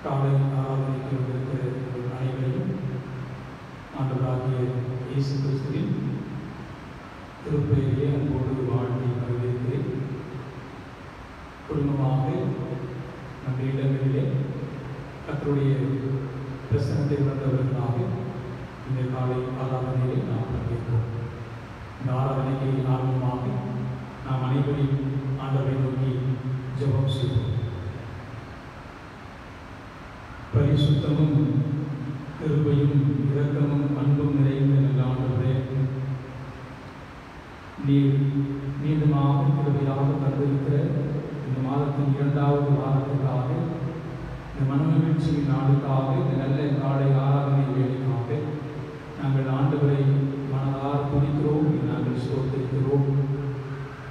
காலை ஆராதனைக்கு வந்திருக்கிற அனைவரையும் ஆண்டவராகிய இயேசு கிறிஸ்துவின் திருப்பெயரிலே அன்போடு வாழ்த்தி வரவேற்கிறேன். குடும்பமாக நம்முடைய இடங்களிலே கர்த்தருடைய பிரசன்னத்தை உணர்ந்தவர்களாக இந்த காலை ஆராதனையிலே நாம் பங்கேற்போம். இந்த ஆராதனைக்கு ஆர்வமாக நாம் அனைவரையும் ஆண்டவரை நோக்கி ஜெபம் செய்வோம். பரிசுத்தமும் கிருபையும் இரக்கமும் அன்பும் நிறைந்த நல்ல ஆண்டவரே, நீர் மீண்டுமாக கிருபையாக தந்திருக்கிற இந்த மாதத்தின் 2வது வாரத்திற்காக, இந்த மனமகிழ்ச்சியின் நாளுக்காக, இந்த நல்ல காலை ஆராதனை வேலைக்காக நாங்கள் ஆண்டவரை மனதார் துதிக்கிறோம், நாங்கள் ஸ்தோத்திரிக்கிறோம்.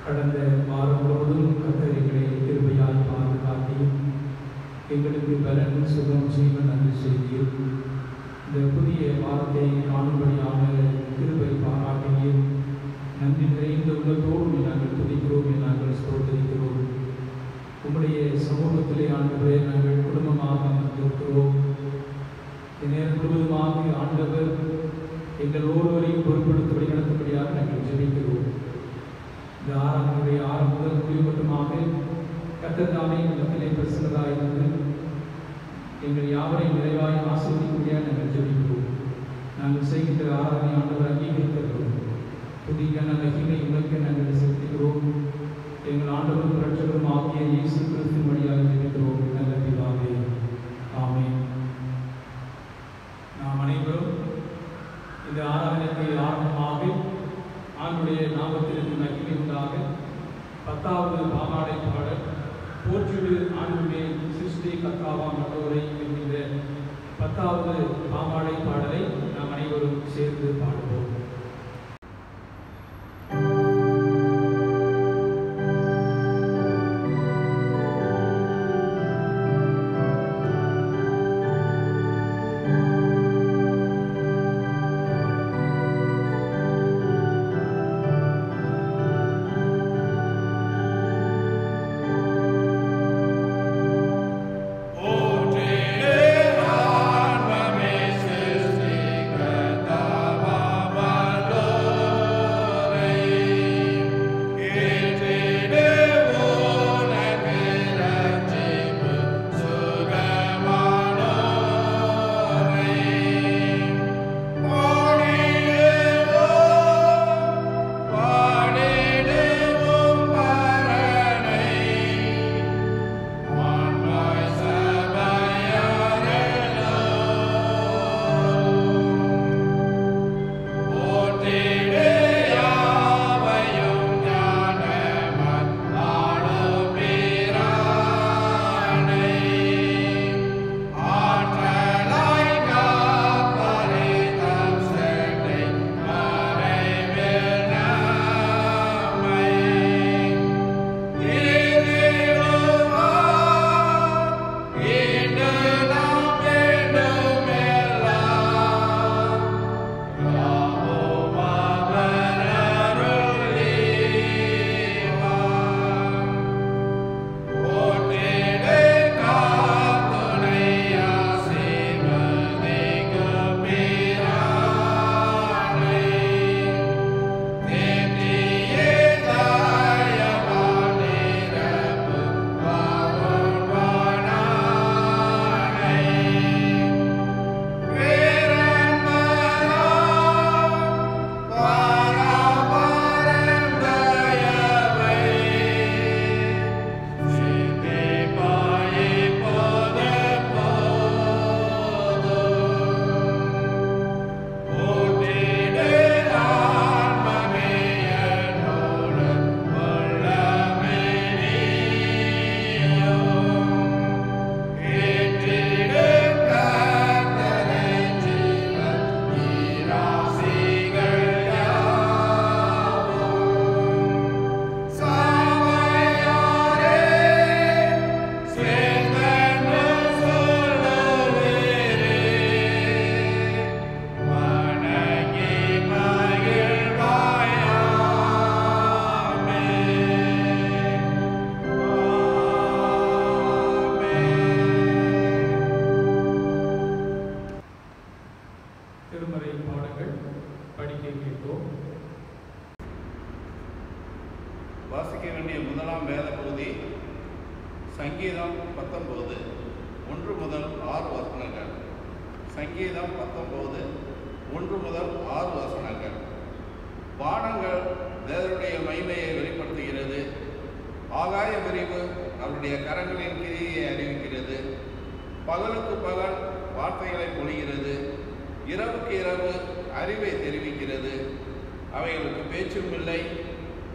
கடந்த வாரம் முழுவதும் கர்த்தர் எங்களை கிருபையாய் பாதுகாத்தி எங்களுக்கு பலன் சுகம் ஜீவன் நன்றி செய்தீர். இந்த புதிய வாரத்தை காணும்படியாக கிருபை பாராட்டினீர். நன்றி நிறைந்த உள்ளத்தோடு நாங்கள் துதிக்கிறோம், நாங்கள் ஸ்தோத்திரிக்கிறோம். உம்முடைய சமூகத்திலே ஆண்டவரே நாங்கள் குடும்பமாக அமர்ந்திருக்கிறோம். நேரம் முழுவதுமாக ஆண்டவர் எங்கள் ஒருவரையும் பொருட்படுத்த வழிநடத்தபடியாக நாங்கள் ஜெபிக்கிறோம். இந்த ஆராதனையுடைய ஆரம்ப முதல் முடிவு மட்டுமாக கர்த்தர் தாமே எங்களிடத்திலே பிரசன்னராய் இருந்து எங்கள் யாவரையும் நிறைவாய் ஆசீர்வதிக்கும்படியாக நாங்கள் ஜெபிக்கிறோம். நாங்கள் செய்கின்ற ஆராதனை ஆண்டவர் அங்கீகரிக்கிறோம். புதிய மகிமை உனக்கு நாங்கள் செலுத்துகிறோம். எங்கள் ஆண்டவரும் இரட்சகரும் ஆகிய இயேசு கிறிஸ்துவின் வழியாக ஜெபிக்கிறோம் நல்ல பிதாவே, ஆமென். நாம் அனைவரும் இந்த ஆராதனைக்கு ஆரம்பமாக ஆண்டுடைய நாமத்திற்கு மகிமை உண்டாக 10வது பாமாலை பாடல் போற்றிடு ஆண்டுடைய சிருஷ்டி கர்த்தாவா மற்றவரை என்கின்ற 10வது பாமாலை பாடலை நாம் அனைவரும் சேர்ந்து பாடுவோம். Baba சங்கீதம் 19 1 முதல் 6 வசனங்கள். வானங்கள் தேவனுடைய மகிமையை வெளிப்படுத்துகிறது. ஆகாய விரிவு அவருடைய கரங்களின் கிரியை அறிவிக்கிறது. பகலுக்கு பகல் வார்த்தைகளை பொழிகிறது. இரவுக்கு இரவு அறிவை தெரிவிக்கிறது. அவைகளுக்கு பேச்சும் இல்லை,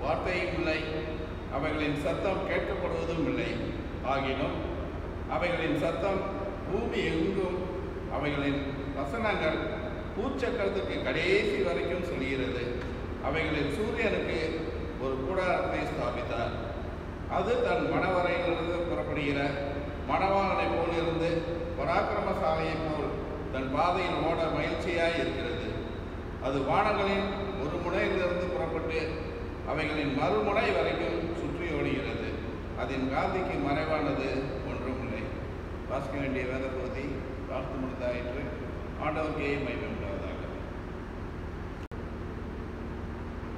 வார்த்தையும் இல்லை, அவைகளின் சத்தம் கேட்கப்படுவதும் இல்லை. ஆகினும் அவைகளின் சத்தம் பூமி எங்கும், அவைகளின் வசனங்கள் பூச்சக்கரத்துக்கு கடைசி வரைக்கும் சொல்கிறது. அவைகளில் சூரியனுக்கு ஒரு கூடாரத்தை ஸ்தாபித்தார். அது தன் மணவரையிலிருந்து புறப்படுகிற மணவாளனை போல் இருந்து பராக்கிரமசாலையைப் போல் தன் பாதையில் ஓட மகிழ்ச்சியாய் இருக்கிறது. அது வானங்களின் ஒரு முனையிலிருந்து புறப்பட்டு அவைகளின் மறுமுனை வரைக்கும் சுற்றி ஓடுகிறது. அதன் காந்திக்கு மறைவானது ஒன்றும் இல்லை. வாசிக்க வேண்டிய வேத பகுதி வார்த்து முடிந்தாயிற்று. ஆண்டவருக்கே மகிமை உண்டாவதாக.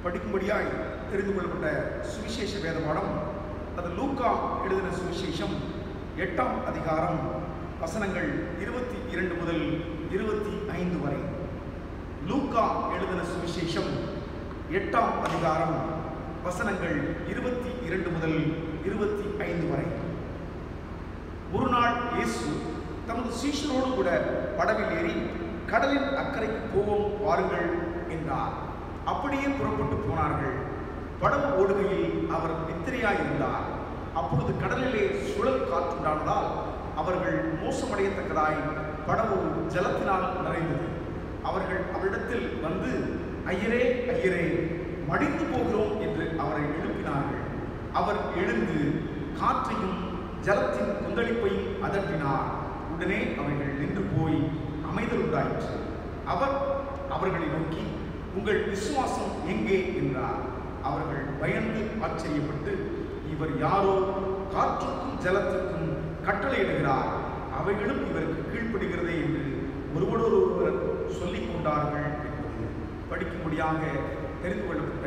படிக்கும்படியாய் தெரிந்து கொள்ளப்பட்ட சுவிசேஷ வேத பாடம் அது லூக்கா எழுதின சுவிசேஷம் 8ஆம் அதிகாரம் வசனங்கள் 22 முதல் 25 வரை. லூக்கா எழுதின சுவிசேஷம் 8ஆம் அதிகாரம் வசனங்கள் 22 முதல் 25 வரை. ஒரு நாள் இயேசு தமது சீஷரோடு கூட படவில் ஏறி கடலின் அக்கறைக்கு போவோம் வாருங்கள் என்றார். அப்படியே புறப்பட்டு போனார்கள். படகு ஓடுகையில் அவர் நித்திரையாயிருந்தார். அப்பொழுது கடலிலே சுழல் காற்றுண்டானதால் அவர்கள் மோசமடையத்தக்கதாய் படகு ஜலத்தினால் நிறைந்தது. அவர்கள் அவரிடத்தில் வந்து, ஐயரே ஐயரே, மடிந்து போகிறோம் என்று அவரை எழுப்பினார்கள். அவர் எழுந்து காற்றையும் ஜலத்தின் கொந்தளிப்பையும் அதட்டினார். உடனே அவைகள் நின்று போய் அமைதல் உண்டாயிற்று. அவர் அவர்களை நோக்கி, உங்கள் விசுவாசம் எங்கே என்றார். அவர்கள் பயந்து ஆச்சரியப்பட்டு, இவர் யாரோ காற்றுக்கும் ஜலத்துக்கும் கட்டளையிடுகிறார், அவைகளும் இவருக்கு கீழ்ப்படுகிறதே என்று ஒருவரோடொருவர் சொல்லிக் கொண்டார்கள் என்பது படிக்கும்படியாக தெரிந்து கொள்ளப்பட்ட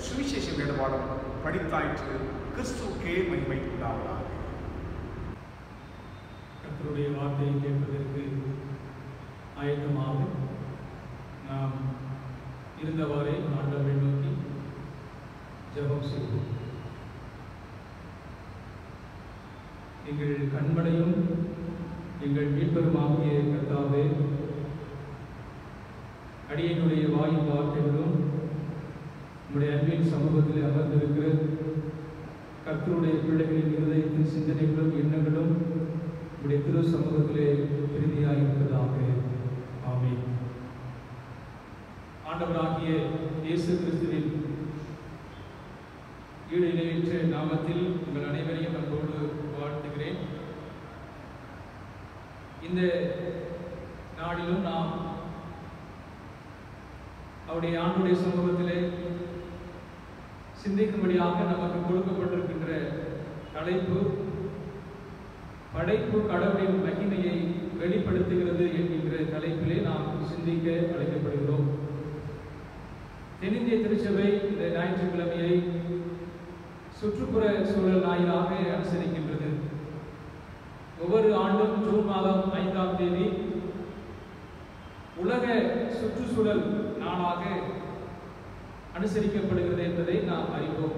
சுவிசேஷ வேதபாடம் படித்தாயிற்று. கிறிஸ்துவுக்கே மகிமை உண்டாவதாக. கர்த்தருடைய வார்த்தையை கேட்பதற்கு ஆயத்தமாக நாம் இருந்தவாறே ஆண்டவரை நோக்கி ஜெபம் செய்வோம். எங்கள் கண்மடையும் எங்கள் மீட்பருமாகிய கர்த்தாவே, அடியனுடைய வாயின் வார்த்தைகளும் நம்முடைய அன்பின் சமூகத்தில் அமர்ந்திருக்கிற கர்த்தருடைய பிள்ளைகளின் இருதயத்தின் சிந்தனைகளும் எண்ணங்களும் நம்முடைய திரு சமூகத்திலே பிரீதியாயிருப்பதாக. ஆமென். ஆண்டவராகிய இயேசு கிறிஸ்துவின் ஈடு இணையற்ற நாமத்தில் உங்கள் அனைவரையும் அன்போடு வாழ்த்துகிறேன். இந்த நாளிலும் நாம் அவருடைய ஆண்டுடைய சமூகத்திலே சிந்திக்கும்படியாக நமக்கு கொடுக்கப்பட்டிருக்கின்ற தலைப்பு, படைப்பு கடவுளின் மகிமையை வெளிப்படுத்துகிறது என்கின்ற தலைப்பிலே நாம் சிந்திக்க அழைக்கப்படுகிறோம். தென்னிந்திய திருச்சபை இந்த ஞாயிற்றுக்கிழமையை சுற்றுப்புற சூழல் ஞாயிறாக அனுசரிக்கின்றது. ஒவ்வொரு ஆண்டும் ஜூன் மாதம் 5ஆம் தேதி உலக சுற்றுச்சூழல் நாளாக அனுசரிக்கப்படுகிறது என்பதை நாம் அறிவோம்.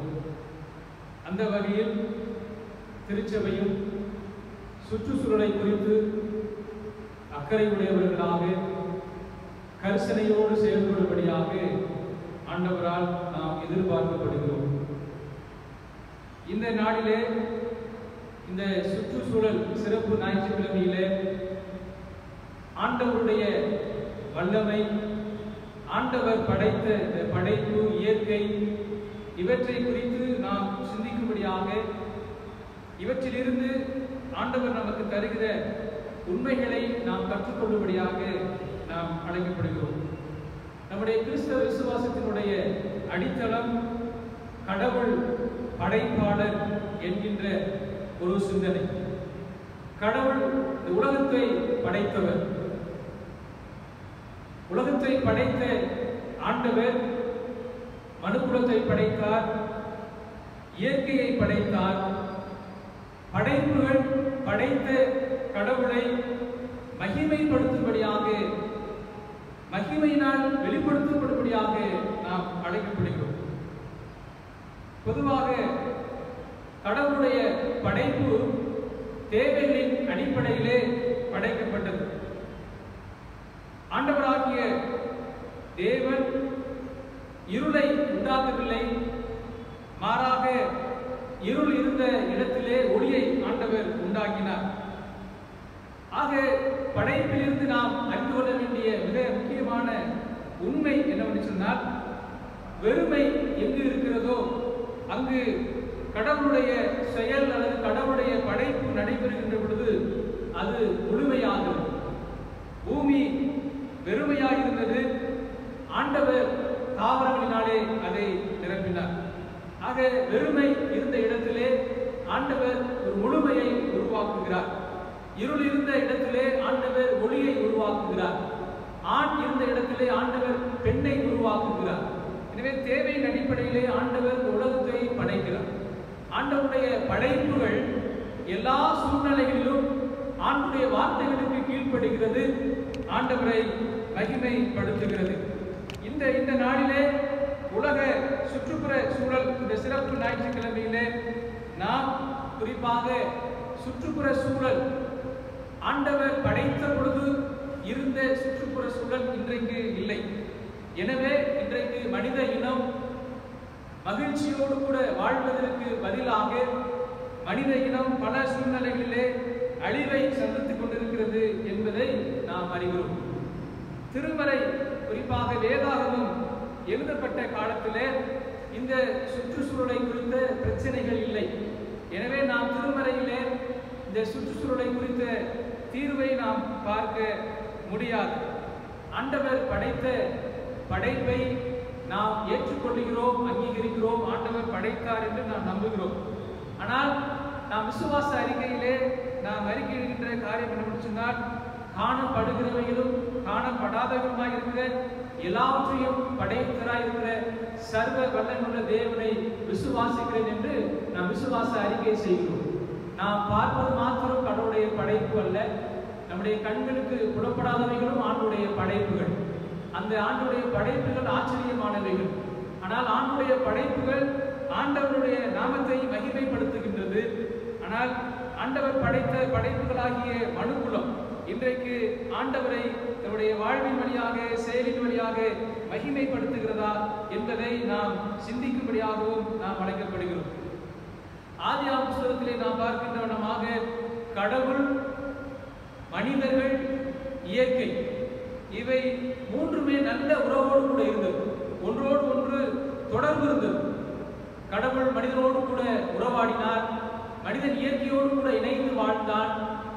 அந்த வகையில் திருச்சபையும் சுற்றுச்சூழலை குறித்து அக்கறை உடையவர்களாக கரிசனையோடு செயல்படும்படியாக ஆண்டவரால் நாம் எதிர்பார்க்கப்படுகிறோம். இந்த நாளிலே, இந்த சுற்றுச்சூழல் சிறப்பு ஞாயிற்றுக்கிழமையிலே ஆண்டவருடைய வல்லமை, ஆண்டவர் படைத்த இந்த படைப்பு, இயற்கை, இவற்றை குறித்து நாம் சிந்திக்கும்படியாக, இவற்றிலிருந்து ஆண்டவர் நமக்கு தருகிற உண்மைகளை நாம் கற்றுக்கொள்ளும்படியாக நாம் அழைக்கப்படுகிறோம். நம்முடைய கிறிஸ்தவ விசுவாசத்தினுடைய அடித்தளம் கடவுள் படைப்பாளர் என்கின்ற ஒரு சிந்தனை. கடவுள் இந்த உலகத்தை படைத்தவர். உலகத்தை படைத்த ஆண்டவர் மனுக்குலத்தை படைத்தார், இயற்கையை படைத்தார். படைப்புகள் படைத்த கடவுளை மகிமைப்படுத்தும்படியாக, மகிமையினால் வெளிப்படுத்தப்படும்படியாக நாம் அழைக்கப்படுகிறோம். பொதுவாக கடவுளுடைய படைப்பு தேவைகளின் அடிப்படையிலே படைக்கப்பட்டது. ஆண்டவராகிய தேவன் இருளை உண்டாக்கவில்லை, மாறாக இருள் இருந்த இடத்திலே ஒளியை ஆண்டவர் உண்டாக்கினார். ஆக படைப்பிலிருந்து நாம் அறிந்து கொள்ள வேண்டிய மிக முக்கியமான உண்மை என்னவென்று சொன்னால், வெறுமை எங்கு இருக்கிறதோ அங்கு கடவுளுடைய செயல் அல்லது கடவுளுடைய படைப்பு நடைபெறுகின்ற பொழுது அது முழுமையாகிறது. பூமி வெறுமையாக இருந்தது, ஆண்டவர் தாவரங்களினாலே அதை நிரப்பினார். ஆக வெறுமை இருந்த இடத்திலே ஆண்டவர் ஒரு முழுமையை உருவாக்குகிறார். இருள் இருந்த இடத்திலே ஆண்டவர் ஒளியை உருவாக்குகிறார். ஆண் இருந்த இடத்திலே ஆண்டவர் பெண்ணை உருவாக்குகிறார். எனவே தேவையின் அடிப்படையிலே ஆண்டவர் உலகத்தை படைக்கிறார். ஆண்டவருடைய படைப்புகள் எல்லா சூழ்நிலைகளிலும் ஆண்டுடைய வார்த்தைகளுக்கு கீழ்ப்படுகிறது, ஆண்டவரை மகிமைப்படுத்துகிறது. இந்த நாளிலே உலக சுற்றுப்புற சூழல், இந்த சிறப்பு ஞாயிற்றுக்கிழமையிலே நாம் குறிப்பாக சுற்றுப்புற சூழல், ஆண்டவர் படைத்த பொழுது இருந்த சுற்றுப்புற சூழல் இன்றைக்கு இல்லை. எனவே இன்றைக்கு மனித இனம் மகிழ்ச்சியோடு கூட வாழ்வதற்கு பதிலாக மனித இனம் பல சூழ்நிலைகளிலே அழிவை சந்தித்துக் கொண்டிருக்கிறது என்பதை நாம் அறிகிறோம். திருமறை, குறிப்பாக வேதாகமம் எழுதப்பட்ட காலத்திலே இந்த சுற்றுச்சூழலை குறித்த பிரச்சனைகள் இல்லை. எனவே நாம் திருமறையிலே இந்த சுற்றுச்சூழலை குறித்த தீர்வை நாம் பார்க்க முடியாது. ஆண்டவர் படைத்த படைப்பை நாம் ஏற்றுக்கொள்கிறோம், அங்கீகரிக்கிறோம். ஆண்டவர் படைத்தார் என்று நாம் நம்புகிறோம். ஆனால் நாம் விசுவாச அறிக்கையிலே நாம் அறிக்கையிடுகின்ற காரியம் என்னவென்று சொன்னால், காணப்படுகிறவைகளும் காணப்படாதவர்களுமாய் இருக்கிற எல்லாவற்றையும் படைத்தராய் இருக்கிற சர்வ வல்லமையுள்ள தேவனை விசுவாசிக்கிறேன் என்று நாம் விசுவாச அறிக்கை செய்கிறோம். நாம் பார்ப்பது மாத்திரம் கடவுளுடைய படைப்பு அல்ல, நம்முடைய கண்களுக்கு புலப்படாதவைகளும் ஆண்டுடைய படைப்புகள். அந்த ஆண்டுடைய படைப்புகள் ஆச்சரியமானவைகள். ஆனால் ஆண்டுடைய படைப்புகள் ஆண்டவருடைய நாமத்தை மகிமைப்படுத்துகின்றது. ஆனால் ஆண்டவர் படைத்த படைப்புகளாகிய மனுக்குலம் இன்றைக்கு ஆண்டவரை தன்னுடைய வாழ்வின் வழியாக, செயலின் வழியாக மகிமைப்படுத்துகிறதா என்பதை நாம் சிந்திக்கும்படியாகவும் நாம் அழைக்கப்படுகிறோம். ஆதியாகம புத்தகத்திலே நாம் பார்க்கின்றவனமாக கடவுள், மனிதர்கள், இயற்கை, இவை மூன்றுமே நல்ல உறவோடு கூட இருந்தது. ஒன்றோடு ஒன்று தொடர்பு இருந்தது. கடவுள் மனிதனோடு கூட உறவாடினார், மனிதன் இயற்கையோடு கூட இணைந்து வாழ்ந்தான்.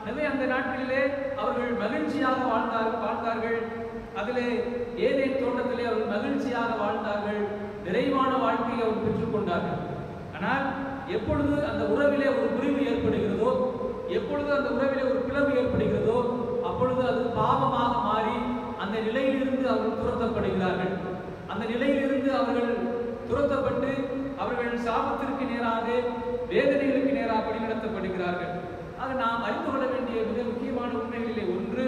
எனவே அந்த நாட்களிலே அவர்கள் மகிழ்ச்சியாக வாழ்ந்தார்கள். அதிலே ஏதேன் தோட்டத்திலே அவர்கள் மகிழ்ச்சியாக வாழ்ந்தார்கள், நிறைவான வாழ்க்கையை அவர்கள் பெற்றுக்கொண்டார்கள். ஆனால் எப்பொழுது அந்த உறவிலே ஒரு முறிவு ஏற்படுகிறதோ, எப்பொழுது அந்த உறவிலே ஒரு பிளவு ஏற்படுகிறதோ, அப்பொழுது அது பாவமாக மாறி அந்த நிலையிலிருந்து அவர்கள் துரத்தப்படுகிறார்கள். அந்த நிலையிலிருந்து அவர்கள் துரத்தப்பட்டு அவர்கள் சாபத்திற்கு நேராக, வேதனைகளுக்கு நேராக வழிநடத்தப்படுகிறார்கள். ஆக நாம் அறிந்து கொள்ள வேண்டிய மிக முக்கியமான உண்மைகளிலே ஒன்று,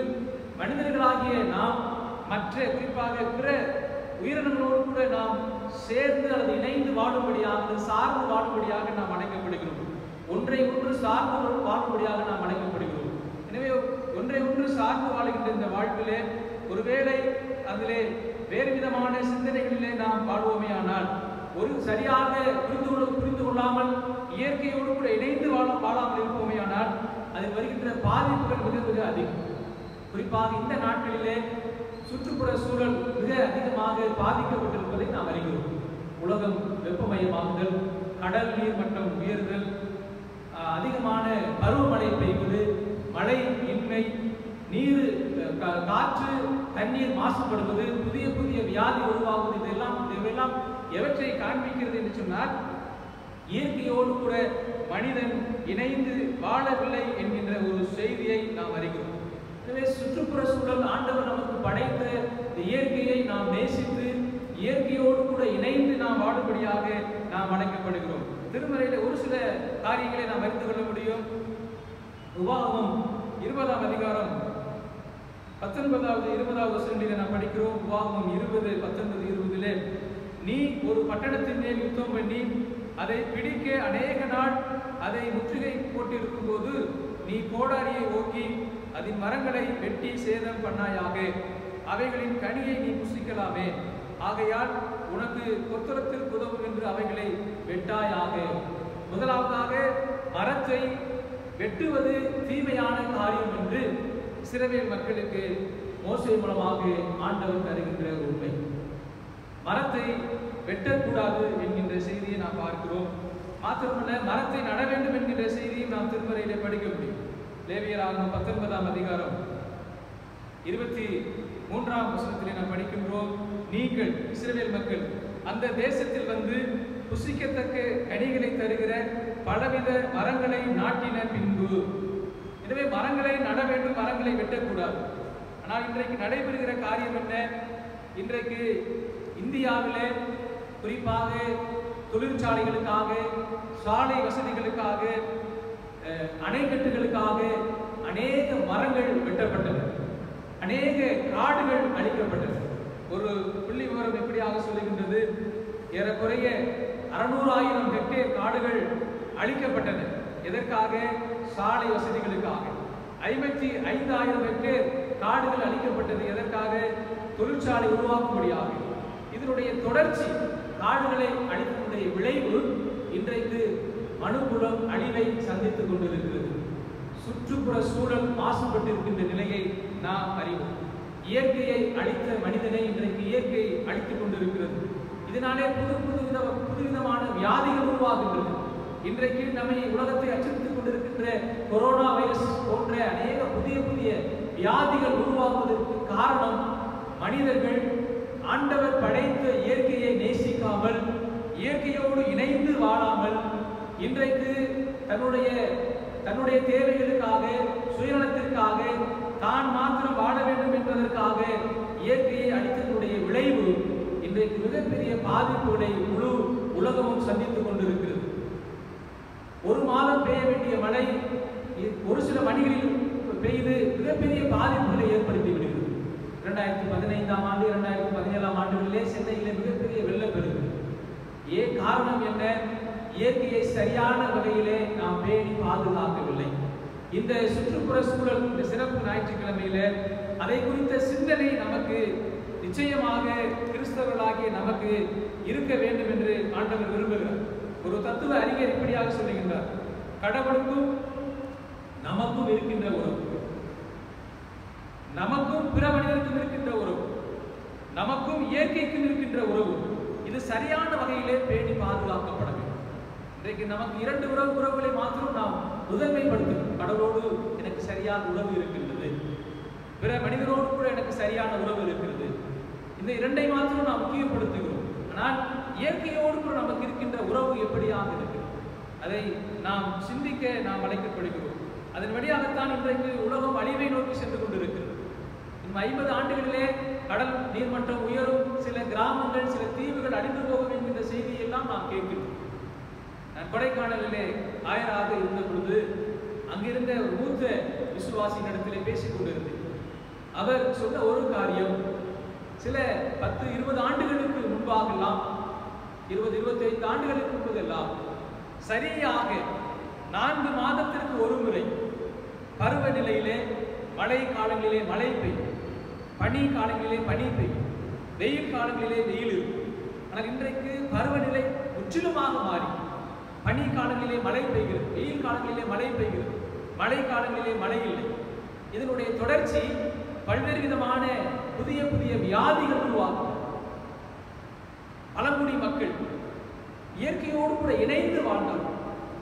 மனிதர்களாகிய நாம் மற்ற, குறிப்பாக பிற உயிரினங்களோடு கூட நாம் சேர்ந்து அல்லது இணைந்து வாழும்படியாக, சார்ந்து வாழும்படியாக நாம் அழைக்கப்படுகிறோம். ஒன்றை ஒன்று சார்ந்து வாழும்படியாக நாம் அழைக்கப்படுகிறோம். எனவே ஒன்றை ஒன்று சார்ந்து வாழுகின்ற இந்த வாழ்விலே ஒருவேளை அதிலே வேறு விதமான சிந்தனைகளிலே நாம் வாழ்வோமே ஆனால், ஒரு சரியாக புரிந்து கொள்ளாமல் இயற்கையோடு கூட இணைந்து வாழாமல் இருப்போமே ஆனால், அதில் வருகின்ற பாதிப்புகள் மிக மிக அதிகம். குறிப்பாக இந்த நாட்களிலே சுற்றுப்புற சூழல் மிக அதிகமாக பாதிக்கப்பட்டிருப்பதை நாம் அறிகிறோம். உலகம் வெப்பமயமாகுதல், கடல் நீர் மட்டம் உயர்தல், அதிகமான பருவமழை பெய்வது, மழை இன்மை, நீர், காற்று, தண்ணீர் மாசுபடுவது, புதிய புதிய வியாதி உருவாகுவது, இவையெல்லாம் எவற்றை காண்பிக்கிறது என்று சொன்னால், இயற்கையோடு கூட மனிதன் இணைந்து வாழவில்லை என்கின்ற ஒரு செய்தியை நாம் அறிகிறோம். எனவே சுற்றுப்புற சூழல், ஆண்டவர் நமக்கு படைத்த இயற்கையை நாம் நேசித்து இயற்கையோடு கூட இணைந்து நாம் வாழும்படியாக நாம் அழைக்கப்படுகிறோம். திருமறையில ஒரு சில காரியங்களை நாம் அறிந்து கொள்ள முடியும். உபாகமம் 20ஆம் அதிகாரம் 19வது 20வது வசனங்களிலே நாம் படிக்கிறோம். உபாகமம் 20:19-20 நீ ஒரு பட்டணத்தின் மேல் யுத்தம் பண்ணி அதை பிடிக்க அநேக நாள் அதை முற்றுகை போட்டிருக்கும் போது நீ கோடாரியை ஓக்கி அதன் மரங்களை வெட்டி சேதம் பண்ணாயாக, அவைகளின் கனியை நீ புசிக்கலாமே, ஆகையால் உனக்கு கொத்தரத்திற்கு உதவும் என்று அவைகளை வெட்டாயாக. முதலாவதாக மரத்தை வெட்டுவது தீமையான காரியம் என்று இஸ்ரவேல் மக்களுக்கு மோசே மூலமாக ஆண்டவர் தருகின்ற உண்மை. மரத்தை வெட்டக்கூடாது என்கின்ற செய்தியை நாம் பார்க்கிறோம். மாத்திரமல்ல, மரத்தை நட வேண்டும் என்கின்ற செய்தியை நாம் திருமறையிலே படிக்க முடியும். லேவியராகமம் 19ஆம் அதிகாரம் 23ஆம் வசனத்திலே நாம் படிக்கின்றோம். நீங்கள் இஸ்ரவேல் மக்கள் அந்த தேசத்தில் வந்து புசிக்கத்தக்க கனிகளை தருகிற பலவித மரங்களை நாட்டின பின்பு. எனவே மரங்களை நட வேண்டும், மரங்களை வெட்டக்கூடாது. ஆனால் இன்றைக்கு நடைபெறுகிற காரியம் என்ன? இன்றைக்கு இந்தியாவிலே குறிப்பாக தொழிற்சாலைகளுக்காக, சாலை வசதிகளுக்காக, அணைக்கட்டுகளுக்காக அநேக மரங்கள் வெட்டப்பட்டன, அநேக காடுகள் அழிக்கப்பட்டன. ஒரு புள்ளி விவரம் எப்படியாக சொல்லுகின்றது, ஏறக்குறைய 600,000 ஹெக்டேர் காடுகள் அழிக்கப்பட்டன. எதற்காக? சாலை வசதிகளுக்காக. 55,000 ஹெக்டேர் காடுகள் அழிக்கப்பட்டது. எதற்காக? தொழிற்சாலை உருவாக்கும்படியாக. இதனுடைய தொடர்ச்சி, காடுகளை அழிப்பதனுடைய விளைவு இன்றைக்கு மனுக்குலம் அழிவை சந்தித்துக் கொண்டிருக்கிறது. சுற்றுப்புற சூழல் மாசுபட்டிருக்கின்ற நிலையை நாம் அறிவோம். இயற்கையை அழித்த மனிதனை இன்றைக்கு இயற்கை அழித்துக் கொண்டிருக்கிறது. இதனாலே புதுவிதமான வியாதிகள் உருவாகின்றது. இன்றைக்கு நம்மை உலகத்தை அச்சுறுத்திக் கொண்டிருக்கின்ற கொரோனா வைரஸ் போன்ற அநேக புதிய புதிய வியாதிகள் உருவாகுவதற்கு காரணம் மனிதர்கள் ஆண்டவர் படைத்த இயற்கையை நேசிக்காமல், இயற்கையோடு இணைந்து வாழாமல், இன்றைக்கு தன்னுடைய தேவைகளுக்காக, சுயநலத்திற்காக, தான் மாத்திரம் வாழ வேண்டும் என்பதற்காக இயற்கையை அழித்ததனுடைய விளைவு இன்றைக்கு மிகப்பெரிய பாதிப்புகளை முழு உலகமும் சந்தித்துக் கொண்டிருக்கிறது. ஒரு மாதம் பெய்ய வேண்டிய மழை ஒரு சில மணிகளில் பெய்து மிகப்பெரிய பாதிப்புகளை ஏற்படுத்தி விடுகிறது. 2015ஆம் ஆண்டு, 2017ஆம் ஆண்டுகளிலே சென்னையிலே மிகப்பெரிய வெள்ளப்பெருக்கு. காரணம் என்ன? இயற்கையை சரியான வகையிலே நாம் பேணி பாதுகாக்கவில்லை. இந்த சுற்றுப்புற சூழல், இந்த சிறப்பு ஞாயிற்றுக்கிழமையில அதை குறித்த சிந்தனை நமக்கு நிச்சயமாக கிறிஸ்தவர்களாகிய நமக்கு இருக்க வேண்டும் என்று ஆண்டவர் விரும்புகிறார். ஒரு தத்துவ அறிஞர் இப்படியாக சொல்லுகின்றார், கடவுளுக்கும் நமக்கும் இருக்கின்ற உறவு, நமக்கும் பிற மனிதருக்கும் இருக்கின்ற உறவு, நமக்கும் இயற்கைக்கும் இருக்கின்ற உறவு, இது சரியான வகையிலே பேணி பாதுகாக்கப்பட வேண்டும். இன்றைக்கு நமக்கு 2 உறவுகளை மாத்திரம் நாம் முதன்மைப்படுத்தும். கடவுளோடு எனக்கு சரியான உறவு இருக்கின்றது, பிற மனிதரோடு கூட எனக்கு சரியான உறவு இருக்கிறது. இந்த 2ஐ மாத்திரம் நாம் முக்கியப்படுத்துகிறோம். ஆனால் இயற்கையோடு கூட நமக்கு இருக்கின்ற உறவு எப்படியாக இருக்கிறது, அதை நாம் சிந்திக்க நாம் அழைக்கப்படுகிறோம். அதன் வழியாகத்தான் இன்றைக்கு உலகம் அழிவை நோக்கி சென்று கொண்டிருக்கிறது. இன்னும் 50 ஆண்டுகளிலே கடல் நீர்மட்டம் உயரும், சில கிராமங்கள், சில தீவுகள் அழிந்து போகும் என்கின்ற செய்தியெல்லாம் நாம் கேட்கிறோம். நான் கொடைக்கானலிலே ஆயராக இருந்த பொழுது அங்கிருந்த ஒரு மூத்த விசுவாசியின் இடத்திலே பேசிக் கொண்டிருந்தேன். அவர் சொன்ன ஒரு காரியம், சில 10-20 ஆண்டுகளுக்கு முன்பாகலாம், 20-25 ஆண்டுகளுக்கு முன்பதெல்லாம் சரியாக 4 மாதத்திற்கு ஒரு முறை பருவநிலையிலே மழை காலங்களிலே மழை பெய்யும், பனி காலங்களிலே பனி பெய்யும், வெயில் காலங்களிலே வெயில் இருக்கும். ஆனால் இன்றைக்கு பருவநிலை முற்றிலுமாக மாறி பனி காலங்களிலே மழை பெய்கிறது, வெயில் காலங்களிலே மழை பெய்கிறது, மழை காலங்களிலே மழை இல்லை. இதனுடைய தொடர்ச்சி பல்வேறு விதமான புதிய புதிய வியாதிகள் உருவாகும். பழங்குடி மக்கள் இயற்கையோடு கூட இணைந்து வாழ்ந்தார்கள்.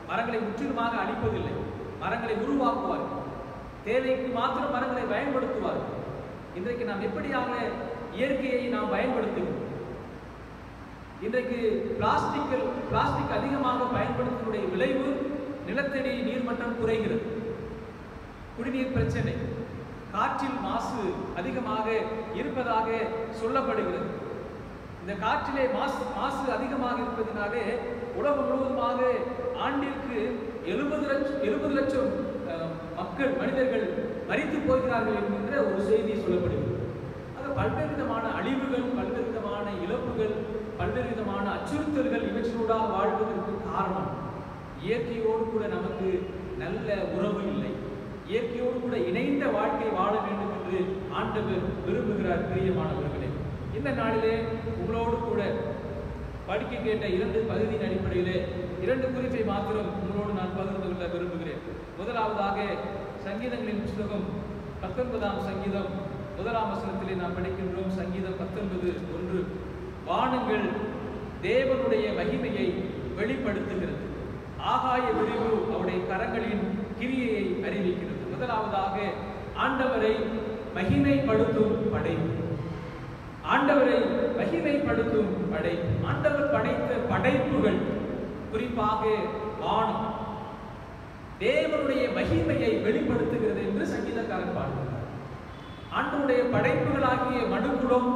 மரங்களை முற்றிலுமாக அழிப்பதில்லை, மரங்களை உருவாக்குவார்கள், தேவைக்கு மாத்திரம் மரங்களை பயன்படுத்துவார்கள். இன்றைக்கு நாம் எப்படியாக இயற்கையை நாம் பயன்படுத்துகிறோம்? இன்றைக்கு பிளாஸ்டிக் அதிகமாக பயன்படுத்துவதனுடைய விளைவு நிலத்தடி நீர்மட்டம் குறைகிறது, குடிநீர் பிரச்சனை, காற்றில் மாசு அதிகமாக இருப்பதாக சொல்லப்படுகிறது. இந்த காற்றிலே மாசு அதிகமாக இருப்பதனாலே உலகம் முழுவதுமாக ஆண்டிற்கு 70 லட்சம் மனிதர்கள் மரித்து போகிறார்கள் என்கின்ற ஒரு செய்தி சொல்லப்படுகிறது. ஆக பல்வேறு விதமான அழிவுகள், பல்வேறு விதமான இழப்புகள், பல்வேறு விதமான அச்சுறுத்தல்கள் இவற்றோடாக வாழ்வதற்கு காரணம் இயற்கையோடு கூட நமக்கு நல்ல உறவு இல்லை. இயற்கையோடு கூட இணைந்த வாழ்க்கை வாழ வேண்டும் என்று ஆண்டவர் விரும்புகிறார். பிரியமானவர்களே, இந்த நாளிலே உங்களோடு கூட படிக்க கேட்ட 2 பகுதியின் அடிப்படையிலே 2 குறிப்பை மாத்திரம் உங்களோடு நான் பகிர்ந்து கொள்ள விரும்புகிறேன். முதலாவதாக சங்கீதங்களின் புத்தகம் 19ஆம் சங்கீதம் 1ஆம் வசனத்திலே நாம் படிக்கின்றோம். சங்கீதம் 19:1. வானங்கள் தேவனுடைய மகிமையை வெளிப்படுத்துகிறது, ஆகாய விரிவு அவருடைய கரங்களின் கிரியையை அறிவிக்கிறது. முதலாவதாக ஆண்டவரை மகிமைப்படுத்தும் படைப்பு. ஆண்டவரை மகிமைப்படுத்தும் படைப்பு. ஆண்டவர் படைத்த படைப்புகள், குறிப்பாக வானம் தேவனுடைய மகிமையை வெளிப்படுத்துகிறது என்று சங்கீதக்காரன் பாடுகிறார். ஆண்டவருடைய படைப்புகளாகிய மனுக்குலம்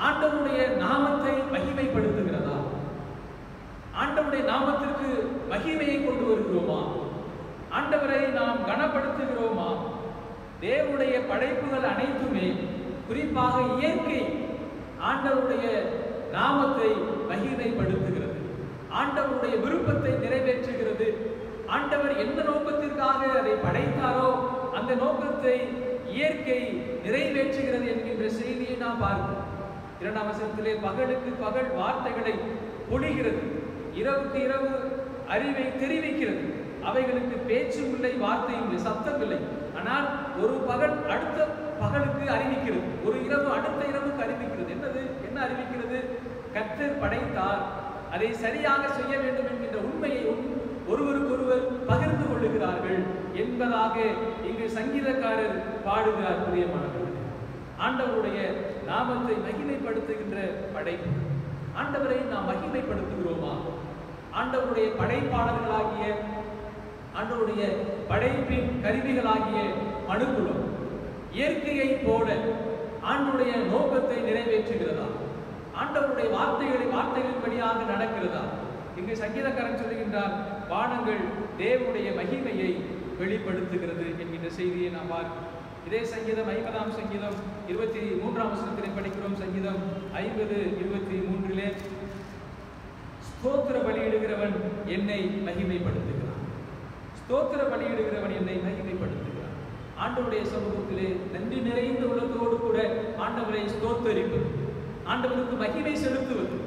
ஆண்டவருடைய நாமத்தை மகிமைப்படுத்துகிறதா? ஆண்டவருடைய நாமத்திற்கு மகிமையை கொண்டு வருகிறோமா? ஆண்டவரை நாம் கனப்படுத்துகிறோமா? தேவனுடைய படைப்புகள் அனைத்துமே, குறிப்பாக இயற்கை, ஆண்டவருடைய நாமத்தை மகிமைப்படுத்துகிறது, ஆண்டவருடைய விருப்பத்தை நிறைவேற்றுகிறது. ஆண்டவர் எந்த நோக்கத்திற்காக அதை படைத்தாரோ அந்த நோக்கத்தை இயற்கை நிறைவேற்றுகிறது என்கின்ற செய்தியை நாம் பார்க்கிறோம். 2ஆம் வசனத்திலே பகலுக்கு பகல் வார்த்தைகளை பொழிகிறது, இரவுக்கு இரவு அறிவை தெரிவிக்கிறது. அவைகளுக்கு பேச்சும் இல்லை, வார்த்தையும் இல்லை, சத்தம் இல்லை. ஆனால் ஒரு பகல் அடுத்த பகலுக்கு அறிவிக்கிறது, ஒரு இரவு அடுத்த இரவுக்கு அறிவிக்கிறது. என்ன அறிவிக்கிறது? கர்த்தர் படைத்தார், அதை சரியாக செய்ய வேண்டும் என்கின்ற உண்மையை ஒருவருக்கொருவர் பகிர்ந்து கொள்ளுகிறார்கள் என்பதாக இங்கு சங்கீதக்காரர் பாடுகிறார். பிரியமானவர்களே, ஆண்டவருடைய நாமத்தை மகிமைப்படுத்துகின்ற படைப்பு. ஆண்டவரை நாம் மகிமைப்படுத்துகிறோமா? ஆண்டவருடைய படைப்பாளர்களாகிய, ஆண்டவருடைய படைப்பின் கருவிகளாகிய மனுக்குலம் இயற்கையை போல ஆண்டவருடைய நோக்கத்தை நிறைவேற்றுகிறதா? ஆண்டவருடைய வார்த்தைகளின்படியாக நடக்கிறதா? இங்கு சங்கீதக்காரன் சொல்லுகின்றார், வானங்கள் தேவனுடைய மகிமையை வெளிப்படுத்துகிறது என்கின்ற செய்தியை நாம் பார்க்கிறோம். இதே சங்கீதம் 50ஆம் சங்கீதம் 23ஆம் வசனத்திலே படிக்கிறோம். சங்கீதம் 50:23 ஸ்தோத்திர பலியிடுகிறவன் என்னை மகிமைப்படுத்துகிறான். ஸ்தோத்திர பலியிடுகிறவன் என்னை மகிமைப்படுத்துகிறான். ஆண்டவருடைய சமூகத்திலே நன்றி நிறைந்த உள்ளத்தோடு கூட ஆண்டவரை ஸ்தோத்தரிப்பது, ஆண்டவருக்கு மகிமை செலுத்துவது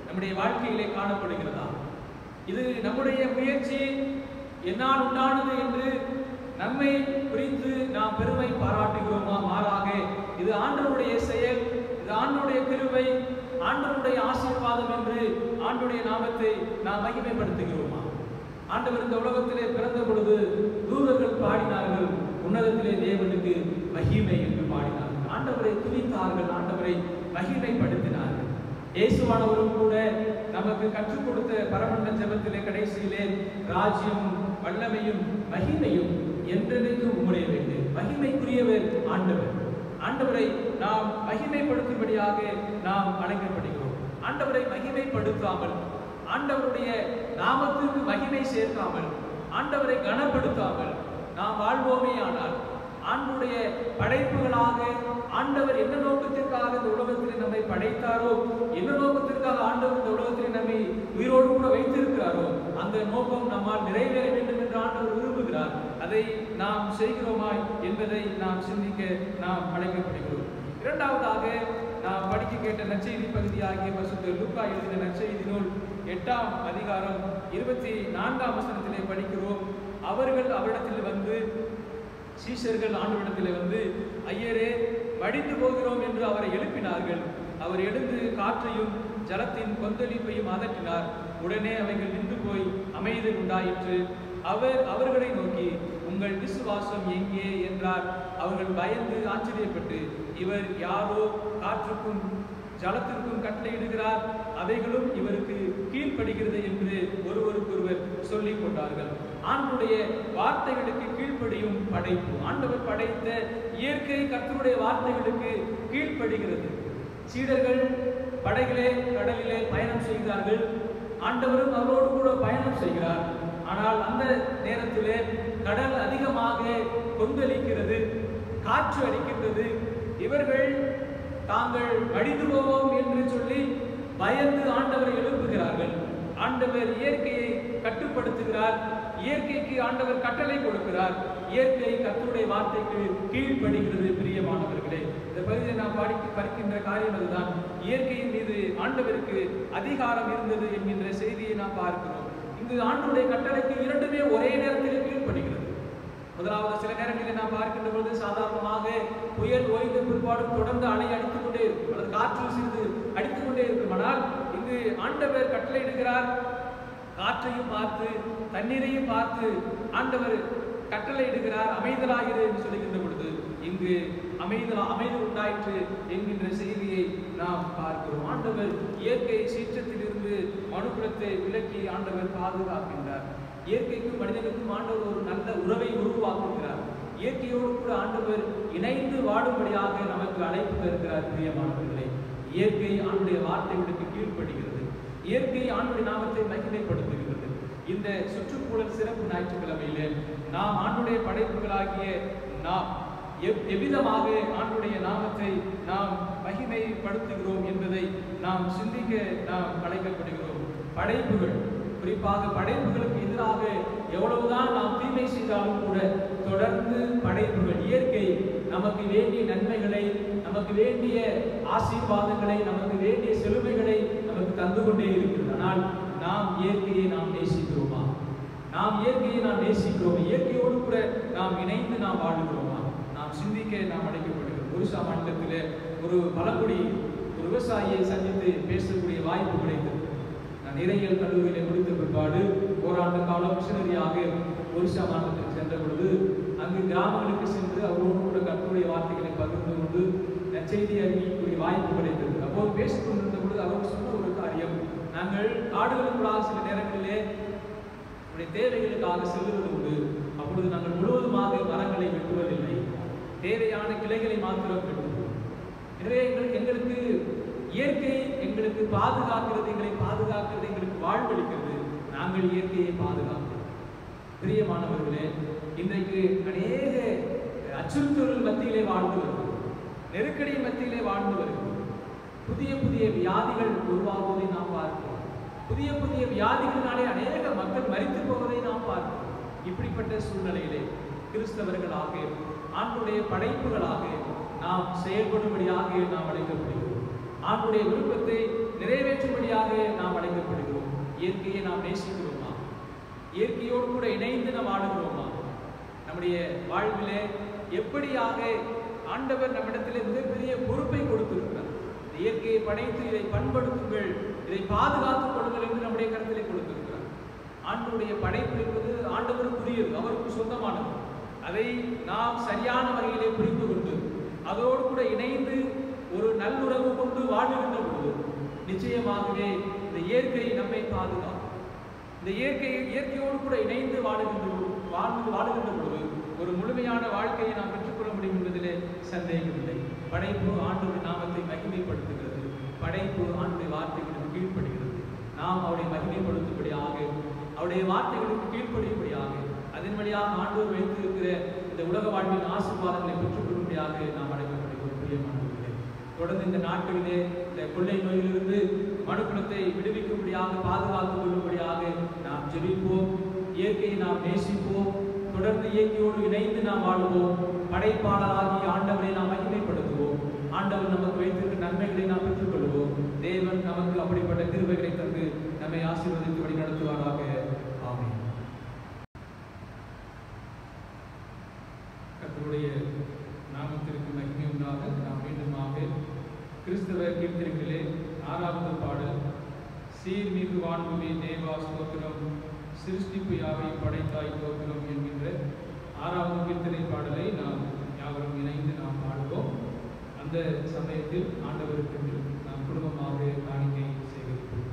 நம்முடைய வாழ்க்கையிலே காணப்படுகிறதா? இது நம்முடைய முயற்சி, என்னால் உண்டானது என்று நம்மை குறித்து நாம் பெருமை பாராட்டுகிறோமா? மாறாக இது ஆண்டவருடைய செயல், இது ஆண்டவருடைய கிருபை, ஆண்டவருடைய ஆசீர்வாதம் என்று ஆண்டவருடைய நாமத்தை நாம் மகிமைப்படுத்துகிறோமா? ஆண்டவர் இந்த உலகத்திலே பிறந்த பொழுது தூதர்கள் பாடினார்கள், உன்னதத்திலே தேவனுக்கு மகிமை என்று பாடினார்கள். ஆண்டவரை துதித்தார்கள், ஆண்டவரை மகிமைப்படுத்தினார்கள். இயேசுவானவரும் கூட நமக்கு கற்றுக் கொடுத்த பரமண்ட ஜெபத்திலே கடைசியிலே ராஜ்யமும் வல்லமையும் மகிமையும் என்றென்றைக்கு உம்முடைய வேண்டும். மகிமைக்குரியவர் ஆண்டவர். ஆண்டவரை நாம் மகிமைப்படுத்தும்படியாக நாம் அழைக்கப்படுகிறோம். ஆண்டவரை மகிமைப்படுத்தாமல், ஆண்டவருடைய நாமத்திற்கு மகிமை சேர்க்காமல், ஆண்டவரை கனப்படுத்தாமல் நாம் வாழ்வோமே ஆனால், ஆண்டவருடைய படைப்புகளாக ஆண்டவர் என்ன நோக்கத்திற்காக இந்த உலகத்தில் நம்மை படைத்தாரோ, என்ன நோக்கத்திற்காக ஆண்டவர் இந்த உலகத்தில் நம்மை உயிரோடு கூட வைத்திருக்கிறாரோ, அந்த நோக்கம் நம்மால் நிறைவேற வேண்டும் என்று ஆண்டவர் விரும்புகிறார். அதை நாம் செய்கிறோமாய் என்பதை நாம் சிந்திக்க நாம் அழைக்கப்படுகிறோம். இரண்டாவதாக நாம் படிக்க கேட்ட நற்செய்தி பகுதியாகிய பரிசுத்த லூக்கா எழுதின நற்செய்தி நூல் 8ஆம் அதிகாரம் 24ஆம் வசனத்திலே படிக்கிறோம். அவர்கள் அவரிடத்தில் வந்து, சீஷர்கள் ஆண்டவரிடத்தில் வந்து, ஐயரே மடிந்து போகிறோம் என்று அவரை எழுப்பினார்கள். அவர் எழுந்து காற்றையும் ஜலத்தின் கொந்தளிப்பையும் அதட்டினார். உடனே அவைகள் நின்று போய் அமைதி உண்டாயிற்று. அவர் அவர்களை நோக்கி, உங்கள் விசுவாசம் எங்கே என்றார். அவர்கள் பயந்து ஆச்சரியப்பட்டு, இவர் யாரோ காற்றுக்கும் ஜலத்திற்கும் கட்டளையிடுகிறார், அவைகளும் இவருக்கு கீழ்ப்படுகிறது என்று ஒருவருக்கொருவர் சொல்லிக் கொண்டார்கள். ஆண்டவருடைய வார்த்தைகளுக்கு கீழ்ப்படியும் படைப்பு. ஆண்டவர் படைத்த இயற்கை கர்த்தருடைய வார்த்தைகளுக்கு கீழ்ப்படுகிறது. சீடர்கள் படகிலே கடலிலே பயணம் செய்கிறார்கள். ஆண்டவரும் அவரோடு கூட பயணம் செய்கிறார். ஆனால் அந்த நேரத்திலே கடல் அதிகமாக கொந்தளிக்கிறது, காற்று அடிக்கின்றது. இவர்கள் தாங்கள் மடிந்து போவோம் என்று சொல்லி பயந்து ஆண்டவரை எழுப்புகிறார்கள். ஆண்டவர் இயற்கையை கட்டுப்படுத்துகிறார். இயற்கைக்கு ஆண்டவர் கட்டளை கொடுக்கிறார். இயற்கை கர்த்தருடைய வார்த்தைக்கு கீழ்ப்படுகிறது. பிரியமானவர்களே, இந்த பகுதியை நாம் படிக்கின்ற காரியம் அதுதான். இயற்கையின் மீது ஆண்டவருக்கு அதிகாரம் இருந்தது என்கின்ற செய்தியை நாம் பார்க்கிறோம். இங்கு ஆண்டவருடைய கட்டளைக்கு இரண்டுமே ஒரே நேரத்தில் கீழ்ப்படுகிறது. முதலாவது, சில நேரங்களில் நாம் பார்க்கின்ற பொழுது சாதாரணமாக புயல் ஓய்ந்த பிற்பாடும் தொடர்ந்து அலை அடித்துக் கொண்டே இருக்கும், அல்லது காற்று சிறிது அடித்துக் கொண்டே இருக்கும். ஆனால் இங்கு ஆண்டவர் கட்டளையிடுகிறார். காற்றையும் பார்த்து தண்ணீரையும் பார்த்து ஆண்டவர் கட்டளையிடுகிறார், அமைதலாயிரு என்று சொல்லுகின்ற பொழுது இங்கு அமைதி உண்டாயிற்று என்கின்ற செய்தியை நாம் பார்க்கிறோம். ஆண்டவர் இயற்கை சீற்றத்திலிருந்து மனுக்குலத்தை விலக்கி ஆண்டவர் பாதுகாக்கின்றார். இயற்கைக்கும் மனிதனுக்கும் ஆண்டவர் ஒரு நல்ல உறவை உருவாக்குகிறார். இயற்கையோடு கூட ஆண்டவர் இணைந்து வாடும்படியாக நமக்கு அழைப்பு தருகிறார். பிரியமானவர்களே, இயற்கை ஆண்டுடைய வார்த்தைகளுக்கு கீழ்ப்படுகிறது. இயற்கை ஆண்டுடைய நாமத்தை மகிமைப்படுத்துகிறது. இந்த சுற்றுச்சூழல் சிறப்பு ஞாயிற்றுக்கிழமையிலே நாம் ஆண்டுடைய படைப்புகளாகிய நாம் எவ்விதமாக ஆண்டுடைய நாமத்தை நாம் மகிமைப்படுத்துகிறோம் என்பதை நாம் சிந்திக்க நாம் அழைக்கப்படுகிறோம். படைப்புகள், குறிப்பாக படைப்புகளுக்கு எதிராக எவ்வளவுதான் நாம் தீமை செய்தாலும் கூட தொடர்ந்து படைப்புகள், இயற்கை நமக்கு வேண்டிய நன்மைகளை, நமக்கு வேண்டிய ஆசீர்வாதங்களை, நமக்கு வேண்டிய செழுமைகளை நமக்கு தந்து கொண்டே இருக்கிறது. ஆனால் நாம் இயற்கையை நாம் நேசிக்கிறோமா? நாம் இயற்கையை நாம் நேசிக்கிறோம். இயற்கையோடு கூட நாம் இணைந்து நாம் வாழுகிறோமா? நாம் சிந்திக்க நாம் அழைக்கப்படுகிறோம். ஒரிசா மாநிலத்திலே ஒரு பழங்குடி ஒரு விவசாயியை சந்தித்து பேசக்கூடிய வாய்ப்பு கிடைத்தது. நான் நிறையியல் கல்லூரியிலே முடித்த பிற்பாடு ஓராண்டு காலம் மிஷனரியாக ஒரிசா மாநிலத்தில் சென்ற பொழுது அங்கு கிராமங்களுக்கு சென்று அவரோடு கூட கர்த்தருடைய வார்த்தைகளை பகிர்ந்து கொண்டு நற்செய்தி அறிவிக்கக்கூடிய வாய்ப்பு கிடைத்தது. அப்போது பேசிக் கொண்டிருந்த பொழுது அவர் சொன்ன ஒரு காரியம், நாங்கள் காடுகளுக்குள்ளாக சில நேரங்களிலே தேவைகளுக்காக செல்வது உண்டு. அப்பொழுது நாங்கள் முழுவதுமாக மரங்களை வெட்டுவதில்லை, தேவையான கிளைகளை மாத்திரம் வெட்டுவோம். எனவே எங்களுக்கு இயற்கை எங்களுக்கு பாதுகாக்கிறது, எங்களை பாதுகாக்கிறது, எங்களுக்கு வாழ்வளிக்கிறது. நாங்கள் இயற்கையை பாதுகாக்கிறோம். பிரியமானவர்களே, இன்றைக்கு அநேக அச்சுறுத்தல் மத்தியிலே வாழ்ந்து வருகிறோம், நெருக்கடி மத்தியிலே வாழ்ந்து வருகிறோம். புதிய புதிய வியாதிகள் உருவாகுவதை நாம் பார்க்கிறோம். புதிய புதிய வியாதிகளினாலே அநேக மக்கள் மரித்து போவதை நாம் பார்க்கிறோம். இப்படிப்பட்ட சூழ்நிலையிலே கிறிஸ்தவர்களாக, ஆண்டுடைய படைப்புகளாக நாம் செயல்படும்படியாக நாம் அழைக்கப்படுகிறோம். ஆண்டுடைய விருப்பத்தை நிறைவேற்றும்படியாக நாம் அழைக்கப்படுகிறோம். இயற்கையை நாம் நேசிக்கிறோமா? இயற்கையோடு கூட இணைந்து நாம் ஆடுகிறோமா? நம்முடைய வாழ்விலே எப்படியாக ஆண்டவர் நம்மிடத்திலே மிகப்பெரிய பொறுப்பை கொடுத்திருக்கிறார். இயற்கையை படைத்து இதை பண்படுத்துங்கள், இதை பாதுகாத்துக் கொள்ளுங்கள் என்று நம்முடைய கருத்திலே கொடுத்திருக்கிறார். ஆண்டவருடைய படைப்பு என்பது ஆண்டவருக்குரியது, அவருக்கு சொந்தமானது. அதை நாம் சரியான வகையிலே புரிந்து கொண்டு அதோடு கூட இணைந்து ஒரு நல்லுறவு கொண்டு வாழுகின்ற பொழுது நிச்சயமாகவே இந்த இயற்கை நம்மை பாதுகாக்கும். இந்த இயற்கையோடு கூட இணைந்து வாழுகின்ற பொழுது ஒரு முழுமையான வாழ்க்கையை நாம் பெற்றுக்கொள்ள முடியும் என்பதிலே சந்தேகமில்லை. படைப்பு ஆண்டவருடைய நாமத்தை மகிமைப்படுத்துகிறது. படைப்பு ஆண்டுடைய வார்த்தைகளுக்கு கீழ்ப்படுகிறது. நாம் அவருடைய மகிமைப்படுத்தும்படியாக, அவருடைய வார்த்தைகளுக்கு கீழ்ப்படியும்படியாக, அதன் வழியாக ஆண்டவர் வைத்திருக்கிற இந்த உலக வாழ்வின் ஆசீர்வாதங்களை பெற்றுக்கொள்ளும்படியாக நாம் அழைக்கப்படுகிறோம். பிரியமானவர்களே, தொடர்ந்து இந்த நாட்களிலே இந்த கொள்ளை நோயிலிருந்து மனுக்குலத்தை விடுவிக்கும்படியாக, பாதுகாத்துக் கொள்ளும்படியாக நாம் ஜெபிப்போம். இயற்கையை நாம் நேசிப்போம். தொடர்ந்து இயற்கையோடு இணைந்து நாம் வாழுவோம். படைப்பாளராகி ஆண்டவரை நாம் மகிமைப்படுத்துவோம். ஆண்டவர் நமக்கு வைத்திருக்கிற நன்மைகளை நாம் பெற்றுக்கொள்வோம். தேவன் நமக்கு அப்படிப்பட்ட கிருபைகளை தந்து நம்மை ஆசீர்வதித்து வழி நடத்துவாராக. ஆமென். கர்த்தருடைய நாமத்திற்கு மகிமை உண்டாக நாம் மீண்டுமாக கிறிஸ்தவ கீர்த்தனைகளிலே 6வது பாடல், சீர்மிகு வான்முவி தேவா ஸ்தோத்திரம், சிருஷ்டிப்பு யாவை படைத்தாய் தோத்திரம் என்கின்ற 6வது கீர்த்தனை பாடலை நாம் யாவரும் இணைந்து நாம் பாடுவோம். அந்த சமயத்தில் ஆண்டவருக்கு நாம் குடும்பமாக காணிக்கை சேகரிப்போம்.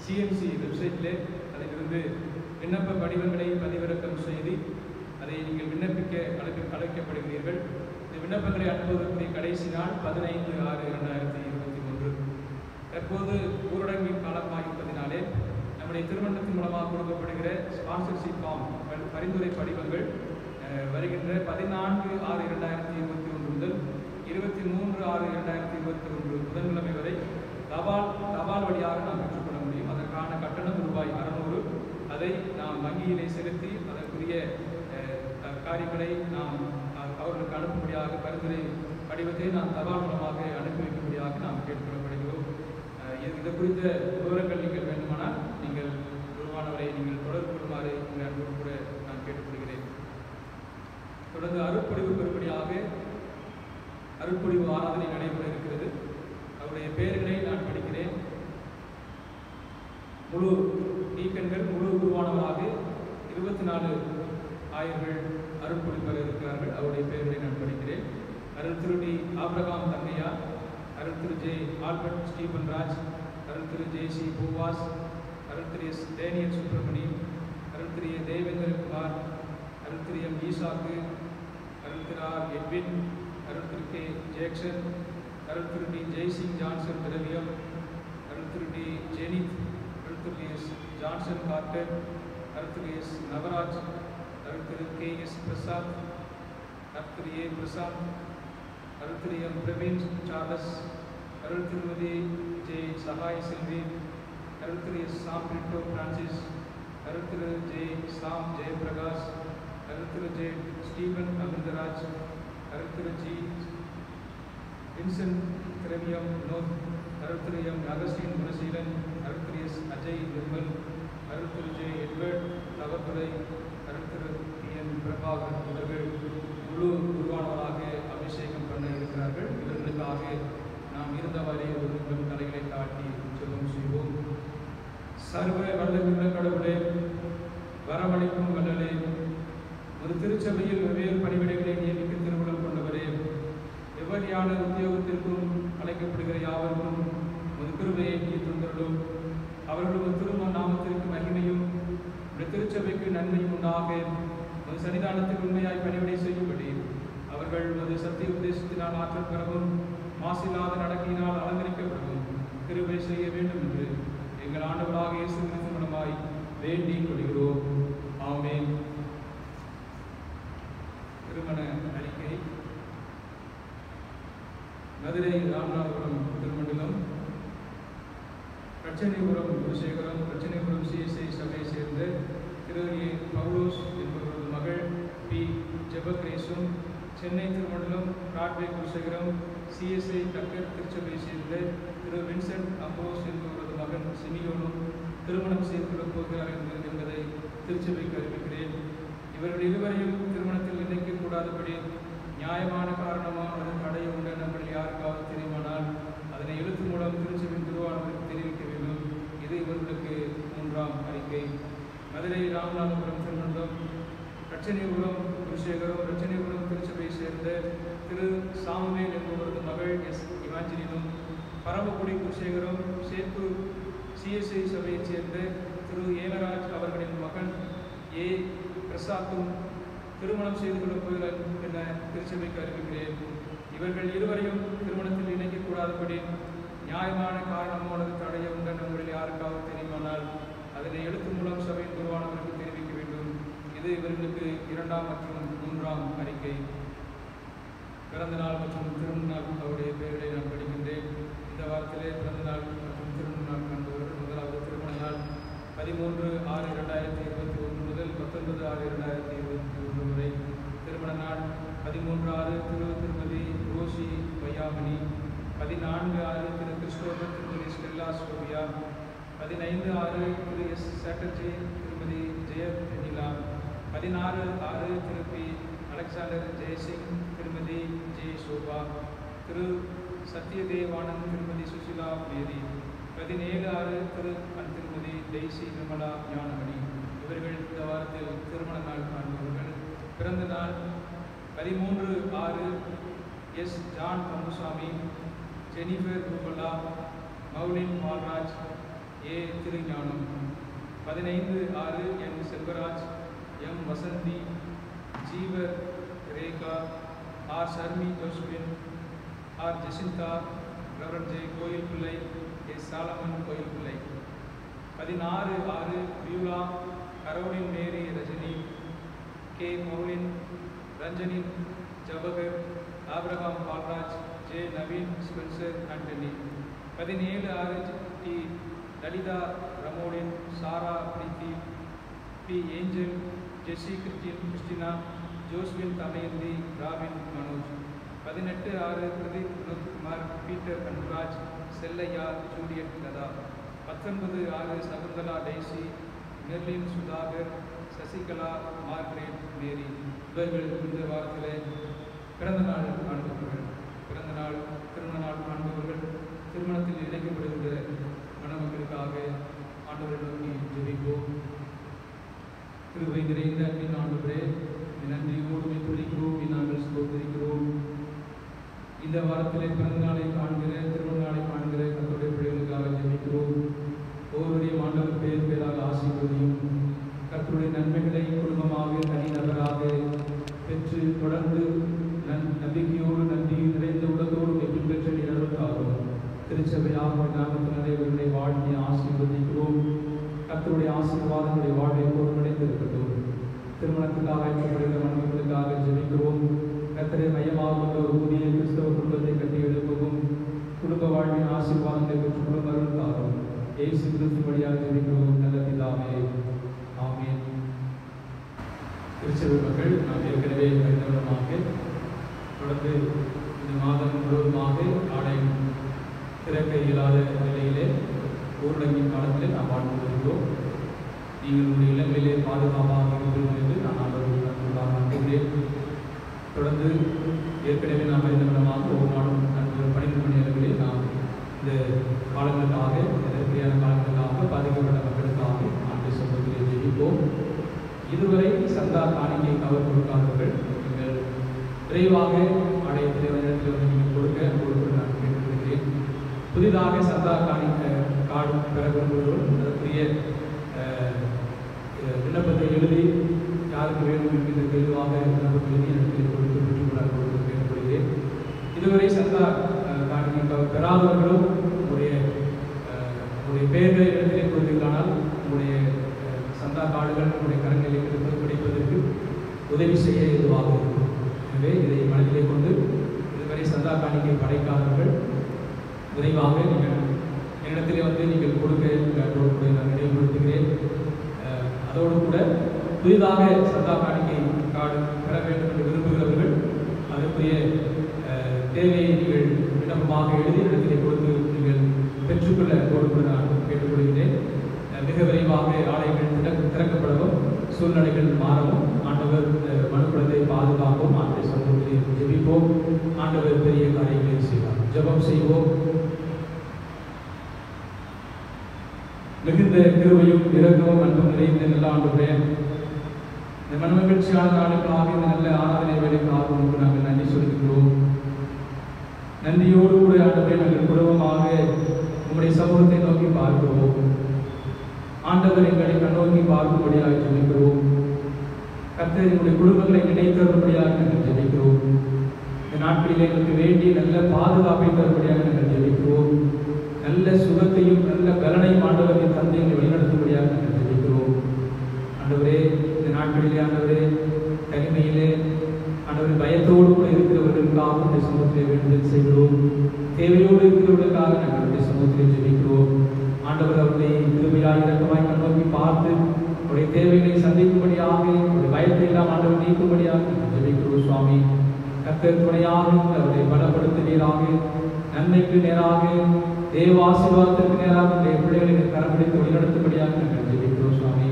சிஎம்சி வெப்சைட்டிலே அதிலிருந்து விண்ணப்ப படிவங்களை பதிவிறக்கம் செய்து அதை நீங்கள் விண்ணப்பிக்க அழைக்கப்படுகிறீர்கள். இந்த விண்ணப்பங்களை அனுப்புவதற்குரிய கடைசி நாள் 15/6/2021. தற்போது ஊரடங்கின் காலமாகிப்பதினாலே நம்முடைய திருமணத்தின் மூலமாக கொடுக்கப்படுகிற ஸ்பான்சர்ஷிப் ஃபார்ம் பரிந்துரை படிவங்கள் வருகின்ற 14/6/2021 முதல் 23/6/2021 புதன்கிழமை வரை தபால் வழியாக நாம் பெற்றுக்கொள்ள முடியும். அதற்கான கட்டணம் ரூபாய் 600. அதை நாம் வங்கியிலே செலுத்தி அதற்குரிய காரியங்களை நாம் அவர்களுக்கு அனுப்பும்படியாக பரிந்துரை படிவத்தை நாம் தபால் மூலமாக அனுப்பி வைக்கும்படியாக நாம் கேட்டுக்கொள்ளப்படுகிறோம். இது குறித்த விவரங்கள் நீங்கள் வேண்டுமானால் நீங்கள் குருவானவரை நீங்கள் தொடர்பு கொள்ளுமாறு உங்கள் அன்போடு கூட நான் கேட்டுக்கொள்கிறேன். தொடர்ந்து அருட்பொழிவு பெறும்படியாக அருட்பொழிவு ஆராதனை நடைபெற இருக்கிறது. அவருடைய பெயர்களை நான் படிக்கிறேன். முழு நீக்கன்கள் முழு குருவானவராக 24 ஆயர்கள் அருட்பொழிவு பெற இருக்கிறார்கள். அவருடைய பெயர்களை நான் படிக்கிறேன். அருள் திரு டி ஆபிரகாம் தங்கையா, Arul Thiru J Albert Stephen Raj, Arul Thiru J C பூவாஸ், Arul Thiru S Daniel Subramani, Arul Thiru Devendra Kumar, Arul Thiru M ஈசாக்கு, Arul Thiru R Edwin, Arul Thiru K Jackson, Arul Thiru D Jaisingh Johnson திரவியம், Arul Thiru D zenith, Arul Thiru S Johnson Carter, Arul Thiru S Navaraj, Arul Thiru K S Prasad, Arul Thiru ஏ பிரசாத், அருள் திரு எம் பிரவீன் சார்லஸ், அருள் திருமதி ஜே சகாய் செல்வி, அருள் திரு எஸ் சாம் பிரிட்டோ பிரான்சிஸ், அருள் திரு ஜே சாம் Jayaprakash, Arul Thiru J Stephen Amritraj, Arul Thiru G Vincent திரவியம் Vinod, Arul Thiru M Augustine Gunaseelan, Arul Thiru S Ajay Nirmal, Arul Thiru J Edward நவதுரை, Arul Thiru T N Prabhakar இவர்கள் முழு குருவானவராக அபிஷேகம் பண்ண இருக்கிறார்கள். இவர்களுக்காக நாம் இருந்தவரை ஒரு நிமிடம் தலைகளை காட்டி ஜெபம் செய்வோம். சர்வ வல்லமையுள்ள கடவுளே, வரவழைக்கும் வல்லலே, ஒரு திருச்சபையில் வெவ்வேறு பணிவிடைகளை நியமிக்க திருவுளம் கொண்டவரே, எவ்வகையான உத்தியோகத்திற்கும் அழைக்கப்படுகிற யாவருக்கும் ஒரு கிருபையை தந்தருளும். அவர்களும் திருமண நாமத்திற்கு மகிமையும் திருச்சபைக்கு நன்மையும் உண்டாக ஒரு சன்னிதானத்தில் உண்மையாய் பணிவிடை செய்யும்படி அவர்கள் ஒரு சத்திய உத்தேசத்தினால் ஆற்றல் பெறவும் மாசில்லாத நடக்கையினால் அலங்கரிக்கப்படவும் கிருபை செய்ய வேண்டும் என்று எங்கள் ஆண்டவராக இயேசு கிறிஸ்து மூலமாய் வேண்டிக் கொள்கிறோம். ஆமென். திருமண அறிக்கை. மதுரை ராமநாதபுரம் திருமண்டலம், பிரச்சனைபுரம் குலசேகரம், பிரச்சனைபுரம் சிஎஸ்ஐ சபையை சேர்ந்த திரு ஏ பவுலோஸ் என்பவரது மகள் பி ஜெபக்ரேசும், சென்னை திருமண்டலம் பிராட்வே குலசேகரம் சிஎஸ்ஐ டக்கர் திருச்சபையை சேர்ந்த திரு வின்சென்ட் அம்போஸ் என்பவரது மகன் சிமியோனும் திருமணம் செய்து கொள்ளப் போகிறார்கள் என்பதை திருச்சபைக்கு அறிவிக்கிறேன். இவர்கள் இருவரையும் திருமணத்தில் இணைக்கக்கூடாதபடி நியாயமான காரணமாக அதன் தடை உண்டு நம்மளில் யாருக்காவது தெரியுமானால் அதனை எழுத்து மூலம் திருச்சபையின் குருவானவருக்கு தெரிவிக்க வேண்டும். இது இவர்களுக்கு 3ஆம் அறிக்கை. மதுரை ராமநாதபுரம் திருமணம், பிரச்சனைபுரம் குலசேகரம், பிரச்சனைபுரம் திருச்சபையை சேர்ந்த திரு சாமுவேல் என்பவரது மகள் எஸ் இவாஞ்சலினும், பரமக்குடி குலசேகரம் சேத்தூர் சிஎஸ்ஐ சபையைச் சேர்ந்த திரு ஏனராஜ் அவர்களின் மகன் ஏ பிரசாத்தும் திருமணம் செய்து கொள்ளப் போகிறார் என திருச்சபைக்கு அறிவிக்கிறேன். இவர்கள் இருவரையும் திருமணத்தில் இணைக்கக்கூடாதபடி நியாயமான காரணமோ அல்லது தடையோ உண்டு நம்மளில் யாருக்காவது தெரியுமானால் அதனை எழுத்து மூலம் சபையின் குருவானவருக்கு தெரிவிக்க வேண்டும். இது இவர்களுக்கு 2ஆம் மற்றும் 3ஆம் அறிக்கை. பிறந்த நாள் மற்றும் திருமண நாள் அவருடைய பெயர்களை நான் படிக்கின்றேன். இந்த வாரத்திலே பிறந்த நாள் மற்றும் திருமண நாள் காண்பவர்கள் முதலாவது திருமண நாள் 13/6/2021 முதல் 19/6/2021 வரை. திருமண நாள் 13/6 திரு திருமதி ரோசி வையாமணி, 14/6 திரு கிறிஸ்டோபர் திருமதி ஸ்டெல்லா சோபியா, 15/6 திரு எஸ் சாட்டர்ஜி திருமதி ஜெயநிலா, 16/6 திரு பி அலெக்சாண்டர் ஜெயசிங் திருமதி ஜே சோபா, திரு சத்யதேவானந்த் திருமதி சுசிலா மேரி, 17/6 திரு திருமதி டெய்சி நிர்மலா ஞானமணி. இவர்கள் இந்த வாரத்தில் திருமண நாள் காண்பவர்கள். பிறந்த நாள் 13/6 S John Kamusamy, Jennifer Rubala, Moulin Paulraj, A Thirugnanam. 15/6 M Selvaraj, M Vasanthi, Jeevar Rekha, R Sharmi Josephine, R Jacintha, reverend J Koil Pillai, S Solomon Koil Pillai. 16/6 Beulah, Caroline Mary Rajini, K Moulin, ரஞ்சனின் Jawahar, Abraham Paulraj, J Naveen, Spencer Antony. 17/6 D Lalitha Ramolin, Sarah Preethi, P Angel, Jessie Christina, Josephine Damayanthi, Robin Manoj. 18/6 Pradeep Vinothkumar, Peter Anbaraj, Chellaiah, Juliet Latha. 19/6 Shakuntala Daisy, Merlin Sudhakar, Sasikala, Margaret Mary. இவர்கள் இந்த வாரத்திலே பிறந்த நாள் காண்பவர்கள், பிறந்த நாள் திருமண நாள் காண்பவர்கள், திருமணத்தில் இணைக்கப்படுகின்ற மணமக்களுக்காக ஆண்டவரை நோக்கி ஜெபிப்போம். கிருபை நிறைந்த அன்பின் ஆண்டவரே, நன்றியோடு துதிக்கிறோம், நாங்கள் ஸ்தோத்திரிக்கிறோம். இந்த வாரத்திலே பிறந்த நாளை காண்கிற, திருமண நாளை காண்கிற கர்த்தருடைய பிள்ளைகளுக்காக ஜெபிக்கிறோம். ஒவ்வொருடைய ஆண்டவர் பேர் பேராக ஆசீர்வதியும். கர்த்தருடைய நன்மைகளை குடும்பமாக தனிநபராக பெற்று தொடர்ந்து நம்பிக்கையோடு நன்றி நிறைந்த உள்ளத்தோடு வெற்றி பெற்ற நிகழ்வுக்காகும் திருச்சபையாக நாமத்தினரை இவர்களை வாழ்த்தி ஆசீர்வதிக்கிறோம். கர்த்தருடைய ஆசீர்வாதங்களுடைய வாழ்வை பொறுப்படைந்து இருக்கட்டும். திருமணத்துக்காக அழைக்கப்படுகிற மணமக்களுக்காக ஜெபிக்கிறோம். கர்த்தரை மையமாக கொண்ட ஒரு புதிய கிறிஸ்தவ குடும்பத்தை கட்டி எழுப்பவும், குடும்ப வாழ்வின் ஆசீர்வாதங்களை பெற்றுக் கொள்ளும் அருள்காரும் இயேசு கிறிஸ்து வழியாக ஜெபிக்கிறோம் நல்ல பிதாவே, ஆமென். திருச்சபை மக்கள், நாம் ஏற்கனவே அறிந்தவனமாக தொடர்ந்து இந்த மாதம் முழுவதுமாக ஆலயம் திறக்க இயலாத நிலையிலே ஊரடங்கின் காலத்திலே நாம் வாழ்ந்து வருகிறோம். நீங்கள் உங்களுடைய இல்லங்களிலே பாதுகாப்பாக இருக்கிறோம் என்று நான் ஆண்டவர்கள் நம்புகிறேன். தொடர்ந்து ஏற்கனவே நாம் அறிந்தவனமாக ஒவ்வொரு நாளும் 12 மணி நேரங்களில் நாம் இந்த காலங்களுக்காக, நெருக்கடியான காலங்களுக்காக பாதிக்கப்பட்ட மக்களுக்காக ஆண்டு சமூகத்திலே ஜெபிப்போம். இதுவரை சந்தா காணிக்கை கவர் கொடுக்காதவர்கள் நீங்கள் விரைவாக ஆலயத்தில் இடத்தில் வந்து நீங்கள் கொடுக்க நான் கேட்டுக்கொள்கிறேன். புதிதாக சந்தா காணிக்கை கார்டு பெற விரும்புகிறவர்கள் அதற்குரிய விண்ணப்பத்தை எழுதி யாருக்கு வேண்டும் என்கின்ற தெளிவாக விண்ணப்பத்தை எழுதி இடத்தில் கொடுத்து பெற்றுக்கொள்ள கேட்டுக்கொள்கிறேன். இதுவரை சந்தா காணிக்கை கவர் பெறாதவர்களும் உங்களுடைய பெயர்களை இடத்திலே கொடுத்தீர்களானால் உங்களுடைய சந்தா கார்டுகள் உங்களுடைய கரங்களில் கிடைப்பதற்கு உதவி செய்ய இதுவாக இருக்கும். எனவே இதை மனதிலே கொண்டு இதுவரை சந்தா காணிக்கை படைக்காதவர்கள் விரைவாக நீங்கள் என்னிடத்திலே வந்து நீங்கள் கொடுக்க நான் நினைவுபடுத்துகிறேன். அதோடு கூட புதிதாக சந்தா காணிக்கை கார்டு பெற வேண்டும் என்று விரும்புகிறவர்கள் அதற்குரிய தேவையை நீங்கள் விண்ணப்பமாக எழுதி இடத்திலே கொடுத்து நீங்கள் பெற்றுக்கொள்ள கொடுக்க நான் கேட்டுக்கொள்கிறேன். மிக விரைவாக ஆலயங்கள் திறக்கப்படவும், சூழ்நிலைகள் மாறவும், ஆண்டவர் மனுக்குலத்தை பாதுகாப்போம். ஆண்டை சமூகத்தில் ஜெபிப்போம். ஆண்டவர் பெரிய காரியங்களை செய்வார். ஜெபம் செய்வோம். மிகுந்த கிருபையும் இரக்கமும் அன்பும் நிறைந்த நல்ல ஆண்டவரே, இந்த மனமகிழ்ச்சியான நாளுக்காக, இந்த நல்ல ஆராதனை வேலைக்காக உங்களுக்கு நாங்கள் நன்றி சொல்கிறோம். நன்றியோடு கூட ஆண்டவரே, நாங்கள் குடும்பமாக உங்களுடைய சமூகத்தை நோக்கி பார்க்கிறோம். ஆண்டவர் எங்களை கண்ணோக்கி பார்க்கும்படியாக ஜெபிக்கிறோம். கர்த்தர் எங்களுடைய குடும்பங்களை நினைத்தரும்படியாக நாங்கள் ஜெபிக்கிறோம். இந்த நாட்களில் எங்களுக்கு வேண்டிய நல்ல பாதுகாப்பை தரும்படியாக நாங்கள் ஜெபிக்கிறோம். நல்ல சுகத்தையும் நல்ல பலனையும் ஆண்டவரின் தந்தை எங்களை வழிநடத்தும்படியாக நாங்கள் ஜெபிக்கிறோம். ஆண்டவரே, இந்த நாட்களிலே ஆண்டவரே, தனிமையிலே ஆண்டவர் பயத்தோடு கூட இருக்கிறவர்களுக்காக இந்த சமூகத்திலே வேண்டுதல் செய்கிறோம். தேவையோடு இருக்கிறவர்களுக்காக நாங்கள் சமூகத்திலே ஜெபிக்கிறோம். ஆண்டவர் அவர்களை கிருபையாய் இரக்கமாய் கண்ணோக்கி பார்த்து அவருடைய தேவைகளை சந்திக்கும்படியாக, அவருடைய பயத்தை எல்லாம் ஆண்டவர் நீக்கும்படியாக ஜெபிக்கிறோம். சுவாமி, கர்த்தர் துணையாக அவரை பலப்படுத்துவீராக. நன்மைக்கு நேராக, தேவ ஆசீர்வாதத்திற்கு நேராக உடைய பிள்ளைகளை கரம்பிடித்து வழிநடத்தும்படியாக நாங்கள் ஜெபிக்கிறோம். சுவாமி,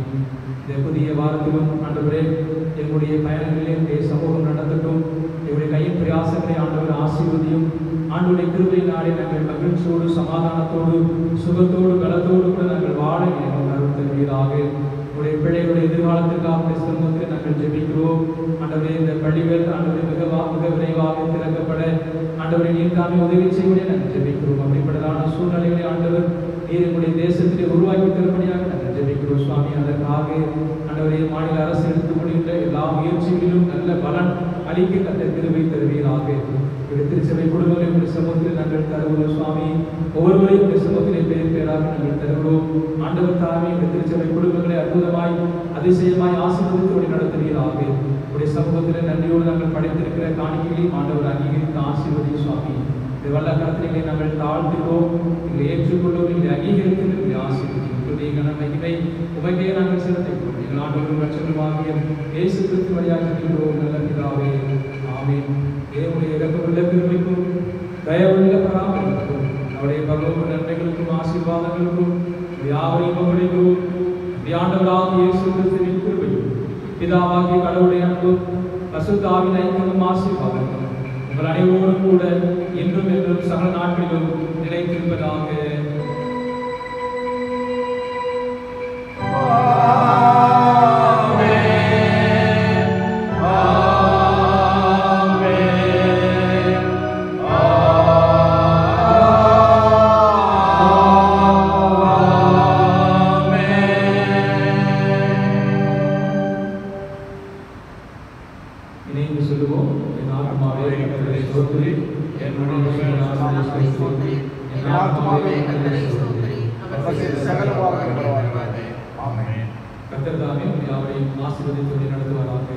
இந்த புதிய வாரத்திலும் ஆண்டவரே, எங்களுடைய பயணங்களிலே உடைய சமூகம் நடத்தட்டும். எங்களுடைய கையின் பிரயாசங்களை ஆண்டவர் ஆசீர்வதியும். ஆண்டவருடைய கிருபை நாளை நாங்கள் மகிழ்ச்சியோடு, சமாதானத்தோடு, சுகத்தோடு, பலத்தோடு கூட நாங்கள் வாழ எங்கள் அருள் தருவீராக. உடைய பிள்ளைகளுடைய எதிர்காலத்திற்காக சமூகத்தில் நாங்கள் ஜெபிக்கிறோம். ஆண்டவரே, இந்த பள்ளிகள் ஆண்டவரை மிக விரைவாக திறக்கப்பட ஆண்டவரை நீர்காமி உதவி செய்வதை நாங்கள் ஜெபிக்கிறோம். அப்படிப்பட்டதான சூழ்நிலைகளை ஆண்டவர் நீர் எங்களுடைய தேசத்திலே உருவாக்கி தரும்படியாக நாங்கள் ஜெபிக்கிறோம் சுவாமி. அதற்காக ஆண்டவரே மாநில அரசு எடுத்துக்கொள்கின்ற எல்லா முயற்சிகளிலும் நல்ல பலன் அளிக்க கத்த கிருபை தருவீராக. திருச்சபை குடும்பங்களை உடைய சமூகத்தில் நாங்கள் தருகிறோம் சுவாமி. ஒவ்வொருவரையும் உடைய சமூகத்திலே பேர் பேராக நாங்கள் தருகிறோம். ஆண்டவர் தாமே இந்த திருச்சபை குடும்பங்களை அற்புதமாய் அதிசயமாய் ஆசீர்வதித்து நடத்துவீராக. உடைய சமூகத்தில் நன்றியோடு நாங்கள் படைத்திருக்கிற காணிக்கைகளையும் ஆண்டவர் அங்கீகரித்து ஆசீர்வதி சுவாமி. இந்த வல்ல கருத்துக்களை நாங்கள் தாழ்த்துகிறோம். இதை ஏற்றுக்கொள்ளும், இதை அங்கீகரித்து இதை ஆசீர்வதி மகிமை உமைக்கே நாங்கள் செலுத்துகிறோம். எங்கள் ஆண்டவரும் ரட்சகருமாகிய இயேசு கிறிஸ்து வழியாக ஜெபிக்கிறோம் நல்ல பிதாவே. ஆமென். தேவனுடைய இரக்கமுள்ள கிருபைக்கும் தயவுள்ள பராமரிப்புக்கும் அவருடைய பரலோக நன்மைகளுக்கும் ஆசீர்வாதங்களுக்கும் யாவரையும் ஒப்படைக்கிறோம். ஆண்டவராகிய இயேசு கிறிஸ்துவின் கிருபையும் பிதாவாகிய கடவுளுடைய அன்பும் பரிசுத்த ஆவியின் ஐக்கியமும் ஆசீர்வாதங்களும் உங்கள் அனைவரோடும் கூட என்றும் என்றும் சகல நாட்களிலும் நிலைத்திருப்பதாக. கர்த்தர் தாமே யாவரையும் ஆசீர்வதித்து நடத்துவாராக.